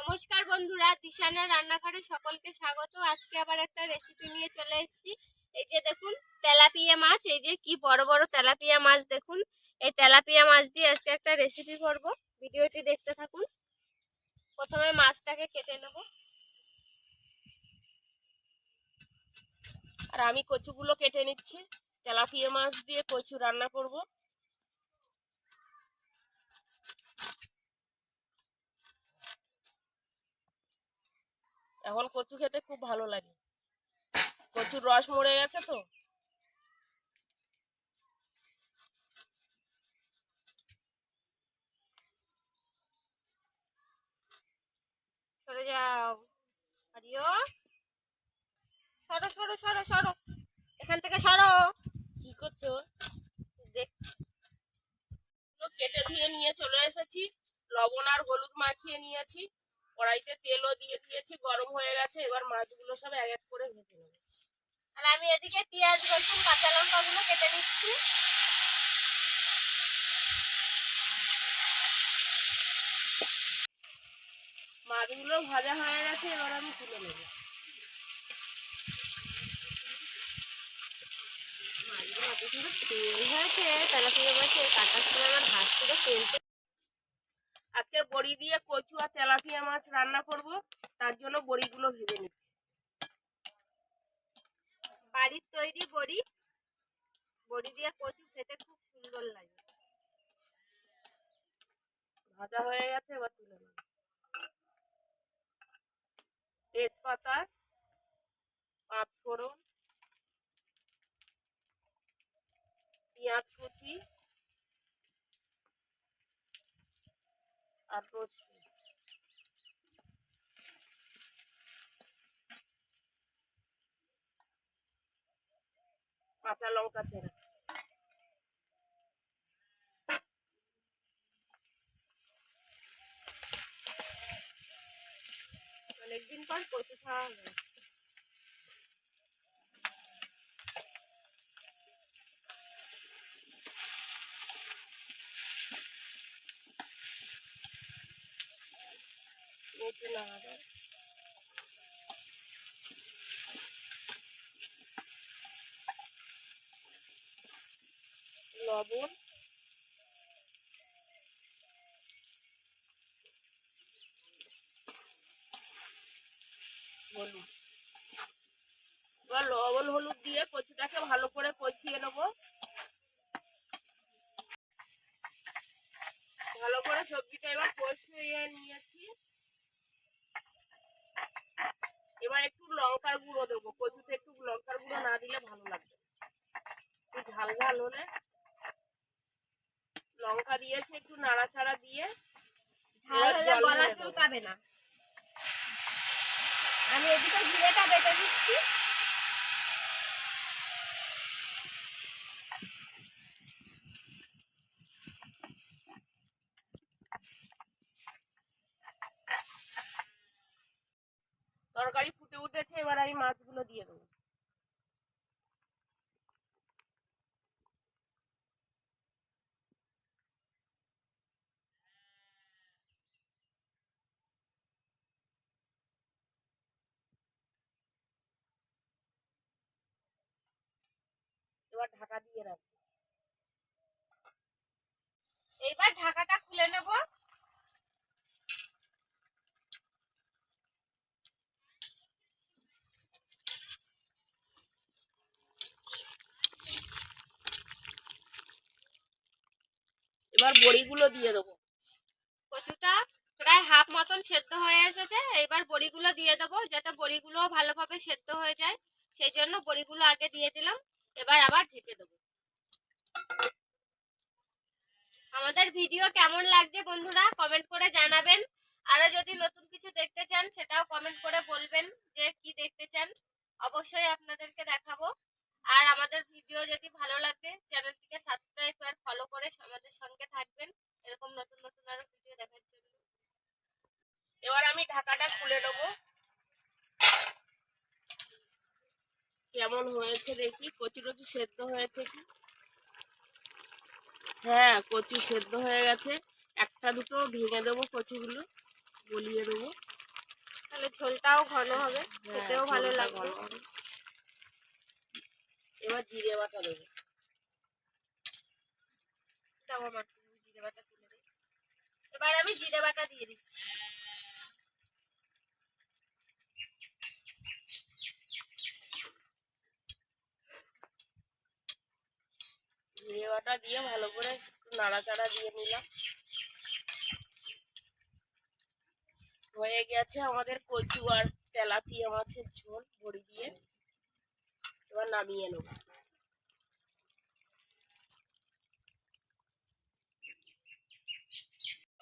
নমস্কার বন্ধুরা, দিশানা রান্নাঘরে সকলকে স্বাগত। আজকে আবার একটা রেসিপি নিয়ে চলে এসেছি। এই যে দেখুন তেলাপিয়া মাছ, এই যে কি বড় বড় তেলাপিয়া মাছ দেখুন। এই তেলাপিয়া মাছ দিয়ে আজকে একটা রেসিপি করব। ভিডিওটি দেখতে থাকুন। প্রথমে মাছটাকে কেটে নেব, আর আমি কচুগুলো কেটে নিচ্ছি। তেলাপিয়া মাছ দিয়ে কচু রান্না করব। এখন কচু খেতে খুব ভালো লাগে, কচুর রস মরে গেছে তো। সরে যাও, আরিও সরো সরো সরো সরো, এখান থেকে সরো। কি করছো? দেখ, কেটে ধুয়ে নিয়ে চলে এসেছি। লবণ আর হলুদ মাখিয়ে নিয়েছি। কড়াইতে তেলও দিয়ে দিয়েছি, গরম হয়ে গেছে। এবার মাছগুলো সব এক এক করে ভেজে নেব। আর আমি এদিকে পেঁয়াজ রসুন কাঁচা লঙ্কাগুলো কেটে নিচ্ছি। মাছগুলো ভাজা হয়ে গেছে, এবার আমি তুলে নেব। মাছগুলো এত সুন্দর তেল হয়েছে, তেলাপিয়া মাছে কাটার সময় আমার হাত থেকে তেল। আজকে বড়ি দিয়ে কচু আর তেলাপিয়া মাছ রান্না করব, তার জন্য বড়িগুলো ভেজে নিচ্ছি। বাড়ির তৈরি বড়ি, বড়ি দিয়ে কচু খেতে খুব সুন্দর লাগে। ভাজা হয়ে গেছে, এবার তুলে নেব। তেজপাতা, পাঁচফোড়ন, পেঁয়াজ কুচি আর রসুন, কাঁচা লঙ্কা চেরা। অনেকদিন পর কচু খাওয়া হবে। লবণ, হলুদ। এবার লবণ হলুদ দিয়ে কচুটাকে ভালো করে কষিয়ে নেব। ভালো করে সবজিটা এবার কষিয়ে নিয়েছি। এবার একটু লঙ্কার গুঁড়ো দেবো। কচুতে একটু লঙ্কার গুঁড়ো না দিলে ভালো লাগবে। একটু ঝাল ঝাল হলে লঙ্কা দিয়েছি, একটু নাড়াচাড়া দিয়ে গলা চুলকাবে না। আমি এদিকে জিরেটা বেটে দিচ্ছি। তরকারি ফুটে উঠেছে, এবার আমি মাছগুলো দিয়ে দেবো। এবার ঢাকা দিয়ে রাখবো। এইবার ঢাকাটা খুলে নেব। এবার বড়িগুলো দিয়ে দেবো। কচুটা প্রায় হাফ মতন সেদ্ধ হয়ে এসেছে। এবার বড়িগুলো দিয়ে দেবো, যাতে বড়িগুলো ভালোভাবে সেদ্ধ হয়ে যায়, সেই জন্য বড়িগুলো আগে দিয়ে দিলাম। এবার আবার ঢেকে দেবো। আমাদের ভিডিও কেমন লাগছে বন্ধুরা কমেন্ট করে জানাবেন। আরো যদি নতুন কিছু দেখতে চান সেটাও কমেন্ট করে বলবেন যে কি দেখতে চান, অবশ্যই আপনাদেরকে দেখাবো। আর আমাদের ভিডিও যদি ভালো লাগে চ্যানেলটিকে সাবস্ক্রাইব আর ফলো করে আমাদের সঙ্গে থাকবেন, এরকম নতুন নতুন আরো ভিডিও দেখার জন্য। এবার আমি ঢাকাটা খুলে নেবো। কেমন হয়েছে দেখি, কচি কচি সেদ্ধ হয়েছে কি? হ্যাঁ, কচি সেদ্ধ হয়ে গেছে। একটা দুটো ভেঙে দেবো, কচিগুলো গলিয়ে দেবো। ঝোলটাও ঘন হবে, খেতেও ভালো লাগবে। এবার জিরে বাটা দেবো। জিরে বাটা তুলে দিই। এবার আমি জিরে বাটা দিয়ে দিচ্ছি। জিরে বাটা দিয়ে ভালো করে নাড়াচাড়া দিয়ে নিলাম। হয়ে গেছে আমাদের কচু আর তেলাপিয়া মাছের ঝোল বড়ি দিয়ে। এবার নামিয়ে নেব।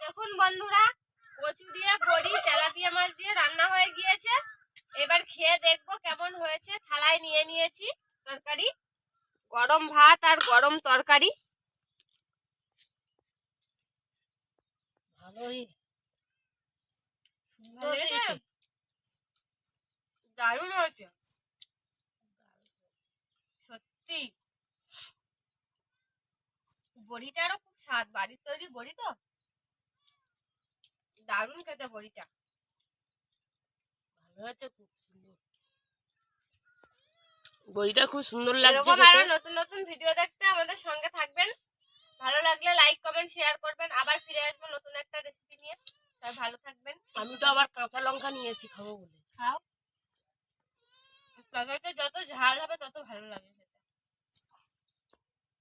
দেখুন বন্ধুরা, কচু দিয়ে বড়ি তেলাপিয়া মাছ দিয়ে রান্না হয়ে গিয়েছে। এবার খেয়ে দেখবো কেমন হয়েছে। থালায় নিয়ে নিয়েছি তরকারি, গরম ভাত আর গরম তরকারি। ভালোই দারুণ হয়েছে সত্যি। বড়িটারও খুব স্বাদ, বাড়ির তৈরি বড়ি তো দারুণ খেতে বড়িটা। ভালো হয়েছে, খুব সুন্দর বড়িটা, খুব সুন্দর লাগছে। এরকম আরো নতুন নতুন ভিডিও দেখতে আমাদের সঙ্গে থাকবেন। ভালো লাগলে লাইক কমেন্ট শেয়ার করবেন। আবার ফিরে আসবো নতুন একটা রেসিপি নিয়ে। তাই ভালো থাকবেন। আমি তো আবার কাঁচা লঙ্কা নিয়েছি, খাবো বলে। খাও, তরকারিটা যত ঝাল হবে তত ভালো লাগে।